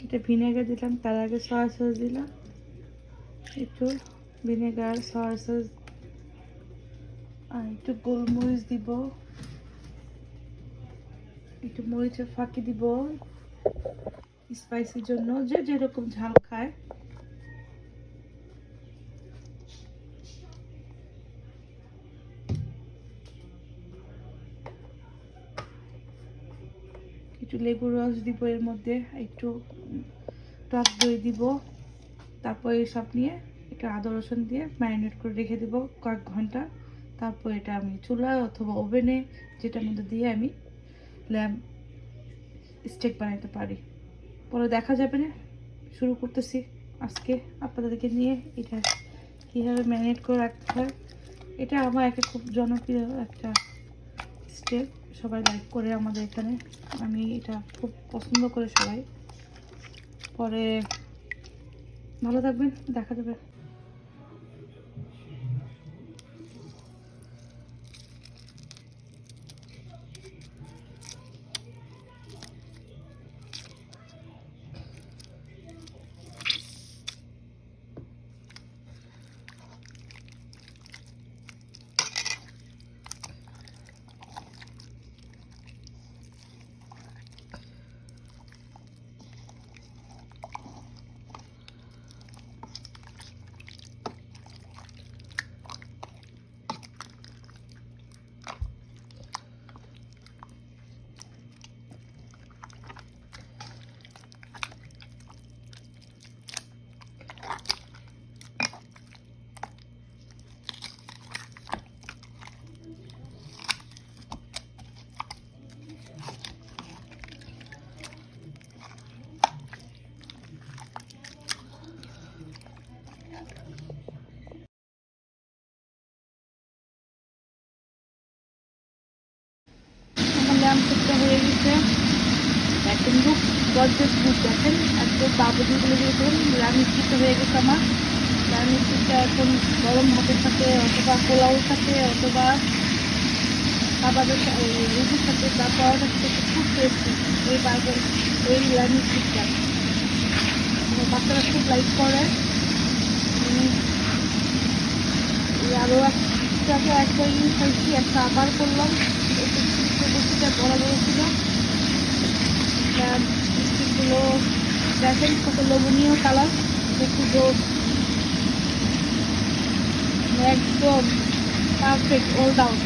এটা ভিনেগার দিলাম, তার আগে সয়া সস দিলাম, একটু ভিনেগার, সয়া সস, আর একটু গোলমরিচ দিব, একটু মরিচের ফাঁকি দিব স্পাইসির জন্য, যে যেরকম ঝাল খায়। একটু লেবুর রস দিব এর মধ্যে, একটু টক দই দিব। তারপর এসব নিয়ে একটু আদা রসুন দিয়ে ম্যারিনেট করে রেখে দেবো কয়েক ঘন্টা। তারপর এটা আমি চুলায় অথবা ওভেনে যেটার মধ্যে দিয়ে আমি ল্যাম্প স্টেক বানাতে পারি। পরে দেখা যাবে না। শুরু করতেছি আজকে আপনাদেরকে নিয়ে এটা কীভাবে ম্যারিনেট করে রাখতে হয়। এটা আমার একটা খুব জনপ্রিয় একটা স্টেপ, সবাই লাইক করে আমাদের এখানে। আমি এটা খুব পছন্দ করে সবাই। পরে ভালো থাকবেন, দেখা যাবে। ল্যাম্প সেটটা হয়ে গেছে, একদম রূপ গর্জেস রূপ দেখেন, একদম বাবুদিগুলো যেরকম ল্যাম্প স্টিকটা হয়ে গেছে আমার। ল্যাম্প স্টিকটা এখন গরম ভাতের সাথে অথবা পোলাওর সাথে অথবা কাবাবের রুটির সাথে বা পরোটার সাথে খুব টেস্টি এই বার্গার, এই ল্যাম্প স্টিকটা বাচ্চারা খুব লাইক করে। আরও একটাকে একটা ইউজ হয়েছি, একটা আবার করলাম, একটু বেশিটা বড় বড় ছিল। স্টিকগুলো দেখেন কত লোভনীয় কালার, একটু একদম পারফেক্ট অল ডাউন।